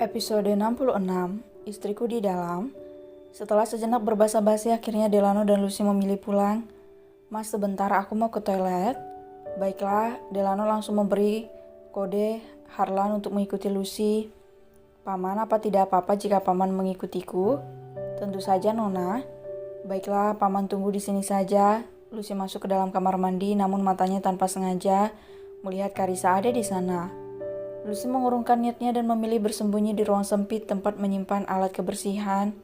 Episode 66, Istriku di Dalam. Setelah sejenak berbasa-basi, akhirnya Delano dan Lucy memilih pulang. Mas, sebentar, aku mau ke toilet. Baiklah, Delano langsung memberi kode Harlan untuk mengikuti Lucy. Paman, apa tidak apa-apa jika paman mengikutiku? Tentu saja, Nona. Baiklah, paman tunggu di sini saja. Lucy masuk ke dalam kamar mandi, namun matanya tanpa sengaja melihat Carissa ada di sana. Lucy mengurungkan niatnya dan memilih bersembunyi di ruang sempit tempat menyimpan alat kebersihan.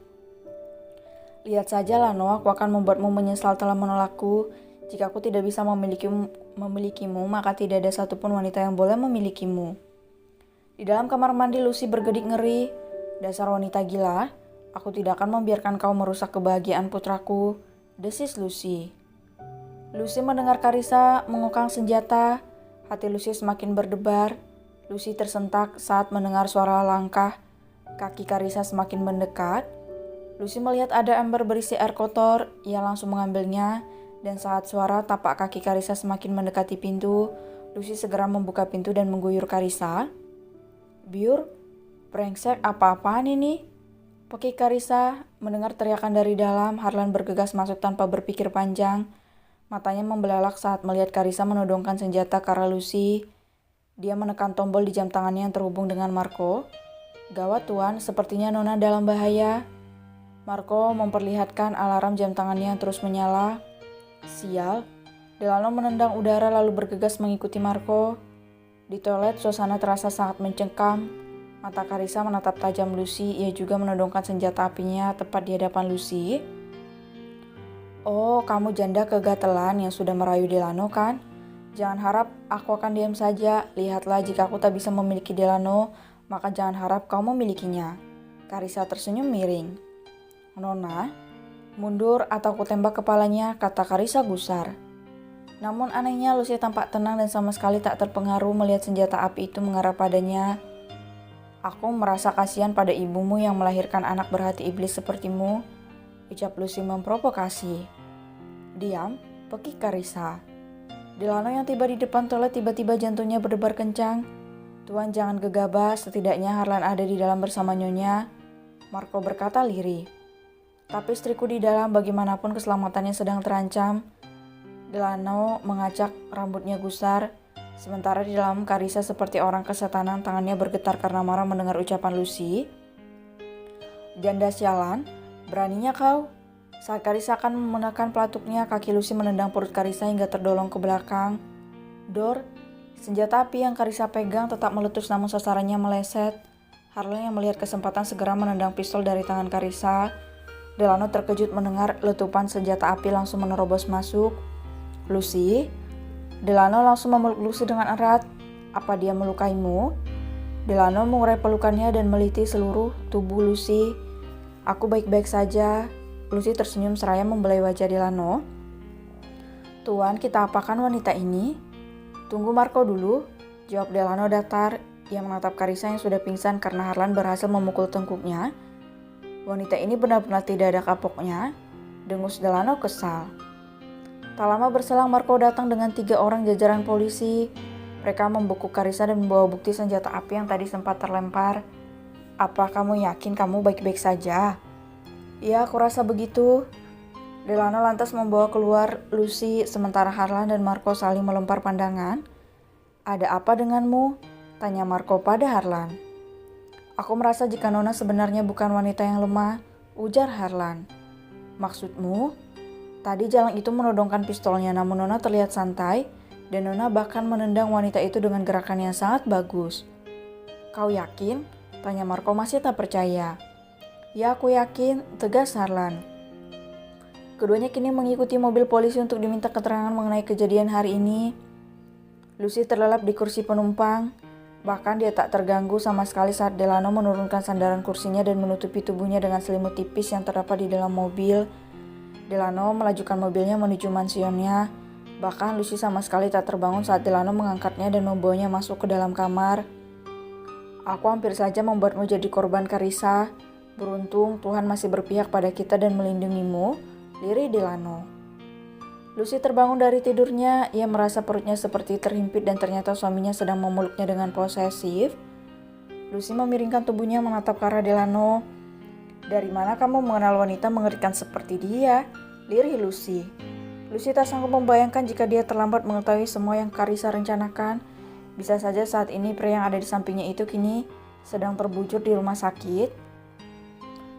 Lihat saja Lano, aku akan membuatmu menyesal telah menolakku. Jika aku tidak bisa memilikimu, maka tidak ada satupun wanita yang boleh memilikimu. Di dalam kamar mandi Lucy bergedik ngeri. Dasar wanita gila, aku tidak akan membiarkan kau merusak kebahagiaan putraku, desis Lucy. Lucy mendengar Carissa mengukang senjata. Hati Lucy semakin berdebar. Lucy tersentak saat mendengar suara langkah kaki Carissa semakin mendekat. Lucy melihat ada ember berisi air kotor. Ia langsung mengambilnya, dan saat suara tapak kaki Carissa semakin mendekati pintu, Lucy segera membuka pintu dan mengguyur Carissa. Biur, brengsek, apa-apaan ini? Pekik Carissa. Mendengar teriakan dari dalam, Harlan bergegas masuk tanpa berpikir panjang. Matanya membelalak saat melihat Carissa menodongkan senjata ke arah Lucy. Dia menekan tombol di jam tangannya yang terhubung dengan Marco. Gawat tuan, sepertinya Nona dalam bahaya. Marco memperlihatkan alarm jam tangannya yang terus menyala. Sial. Delano menendang udara lalu bergegas mengikuti Marco. Di toilet, suasana terasa sangat mencengkam. Mata Carissa menatap tajam Lucy. Ia juga menodongkan senjata apinya tepat di hadapan Lucy. Oh, kamu janda kegatelan yang sudah merayu Delano kan? Jangan harap aku akan diam saja. Lihatlah, jika aku tak bisa memiliki Delano, maka jangan harap kau memilikinya. Carissa tersenyum miring. Nona, mundur atau aku tembak kepalanya, kata Carissa gusar. Namun anehnya Lucy tampak tenang dan sama sekali tak terpengaruh melihat senjata api itu mengarah padanya. Aku merasa kasihan pada ibumu yang melahirkan anak berhati iblis sepertimu, ucap Lucy memprovokasi. Diam, pekik Carissa. Delano yang tiba di depan toilet tiba-tiba jantungnya berdebar kencang. Tuan jangan gegabah, setidaknya Harlan ada di dalam bersama Nyonya. Marco berkata lirih. Tapi istriku di dalam, bagaimanapun keselamatannya sedang terancam. Delano mengacak rambutnya gusar. Sementara di dalam Carissa seperti orang kesetanan, tangannya bergetar karena marah mendengar ucapan Lucy. Janda sialan, beraninya kau. Saat Carissa akan menekan pelatuknya, kaki Lucy menendang perut Carissa hingga terdolong ke belakang. Dor, senjata api yang Carissa pegang tetap meletus namun sasarannya meleset. Harlan yang melihat kesempatan segera menendang pistol dari tangan Carissa. Delano terkejut mendengar letupan senjata api langsung menerobos masuk. Lucy? Delano langsung memeluk Lucy dengan erat. Apa dia melukaimu? Delano mengurai pelukannya dan meliti seluruh tubuh Lucy. Aku baik-baik saja. Lucy tersenyum seraya membelai wajah Delano. Tuan, kita apakan wanita ini? Tunggu Marco dulu, jawab Delano datar. Ia menatap Carissa yang sudah pingsan karena Harlan berhasil memukul tengkuknya. Wanita ini benar-benar tidak ada kapoknya, dengus Delano kesal. Tak lama berselang Marco datang dengan 3 orang jajaran polisi. Mereka membekuk Carissa dan membawa bukti senjata api yang tadi sempat terlempar. Apa kamu yakin kamu baik-baik saja? Ya, aku rasa begitu. Delano lantas membawa keluar Lucy sementara Harlan dan Marco saling melempar pandangan. Ada apa denganmu? Tanya Marco pada Harlan. Aku merasa jika Nona sebenarnya bukan wanita yang lemah, ujar Harlan. Maksudmu? Tadi Jalang itu menodongkan pistolnya namun Nona terlihat santai dan Nona bahkan menendang wanita itu dengan gerakan yang sangat bagus. Kau yakin? Tanya Marco masih tak percaya. Ya, aku yakin, tegas Harlan. Keduanya kini mengikuti mobil polisi untuk diminta keterangan mengenai kejadian hari ini. Lucy terlelap di kursi penumpang. Bahkan dia tak terganggu sama sekali saat Delano menurunkan sandaran kursinya dan menutupi tubuhnya dengan selimut tipis yang terdapat di dalam mobil. Delano melajukan mobilnya menuju mansionnya. Bahkan Lucy sama sekali tak terbangun saat Delano mengangkatnya dan membawanya masuk ke dalam kamar. Aku hampir saja membuatmu jadi korban Karissa. Beruntung Tuhan masih berpihak pada kita dan melindungimu, lirih Delano. Lucy terbangun dari tidurnya. Ia merasa perutnya seperti terhimpit dan ternyata suaminya sedang memeluknya dengan posesif. Lucy memiringkan tubuhnya menatap ke arah Delano. Dari mana kamu mengenal wanita mengerikan seperti dia? Lirih Lucy. Lucy tak sanggup membayangkan jika dia terlambat mengetahui semua yang Karissa rencanakan. Bisa saja saat ini pria yang ada di sampingnya itu kini sedang terbujur di rumah sakit.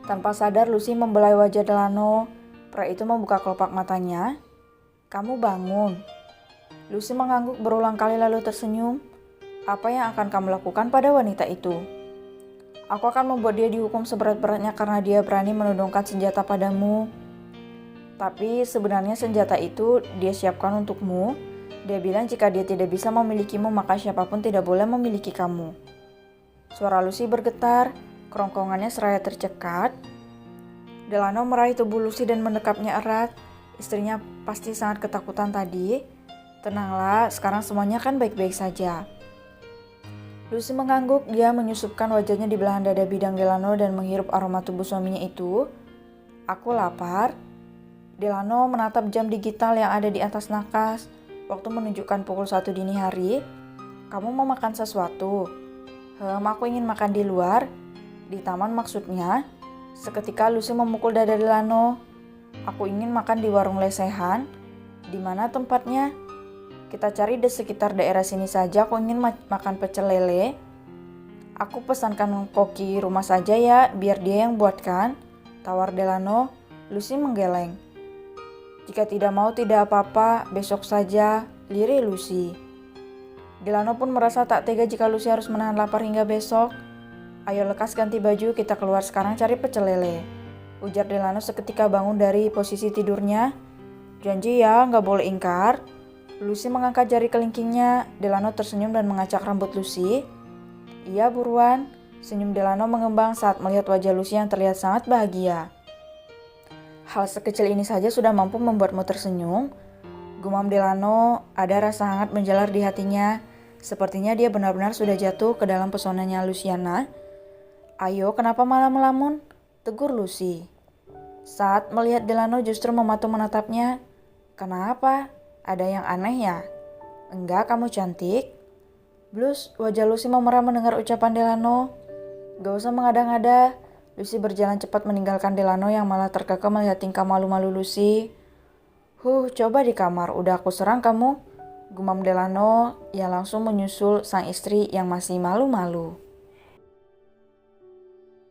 Tanpa sadar Lucy membelai wajah Delano. Pria itu membuka kelopak matanya. Kamu bangun. Lucy mengangguk berulang kali lalu tersenyum. Apa yang akan kamu lakukan pada wanita itu? Aku akan membuat dia dihukum seberat-beratnya karena dia berani menodongkan senjata padamu. Tapi sebenarnya senjata itu dia siapkan untukmu. Dia bilang jika dia tidak bisa memilikimu maka siapapun tidak boleh memiliki kamu. Suara Lucy bergetar, kerongkongannya seraya tercekat. Delano meraih tubuh Lucy dan mendekapnya erat. Istrinya pasti sangat ketakutan tadi. Tenanglah, sekarang semuanya kan baik-baik saja. Lucy mengangguk, dia menyusupkan wajahnya di belahan dada bidang Delano dan menghirup aroma tubuh suaminya itu. Aku lapar. Delano menatap jam digital yang ada di atas nakas. Waktu menunjukkan pukul 1 dini hari. Kamu mau makan sesuatu? Aku ingin makan di luar. Di taman maksudnya. Seketika Lucy memukul dada Delano. Aku ingin makan di warung lesehan. Di mana tempatnya? Kita cari di sekitar daerah sini saja. Aku ingin makan pecel lele. Aku pesankan koki rumah saja ya, biar dia yang buatkan. Tawar Delano. Lucy menggeleng. Jika tidak mau tidak apa-apa, besok saja, lirih Lucy. Delano pun merasa tak tega jika Lucy harus menahan lapar hingga besok. Ayo lekas ganti baju, kita keluar sekarang cari pecel lele. Ujar Delano seketika bangun dari posisi tidurnya. Janji ya, gak boleh ingkar. Lucy mengangkat jari kelingkingnya. Delano tersenyum dan mengacak rambut Lucy. Iya buruan. Senyum Delano mengembang saat melihat wajah Lucy yang terlihat sangat bahagia. Hal sekecil ini saja sudah mampu membuatmu tersenyum. Gumam Delano, ada rasa hangat menjalar di hatinya. Sepertinya dia benar-benar sudah jatuh ke dalam pesonanya Luciana. Ayo, kenapa malah melamun? Tegur Lucy. Saat melihat Delano justru mematung menatapnya. Kenapa? Ada yang aneh ya? Enggak, kamu cantik. Blus, wajah Lucy memerah mendengar ucapan Delano. Gak usah mengada-ngada. Lucy berjalan cepat meninggalkan Delano yang malah terkekeh melihat tingkah malu-malu Lucy. Coba di kamar, udah aku serang kamu. Gumam Delano, ia langsung menyusul sang istri yang masih malu-malu.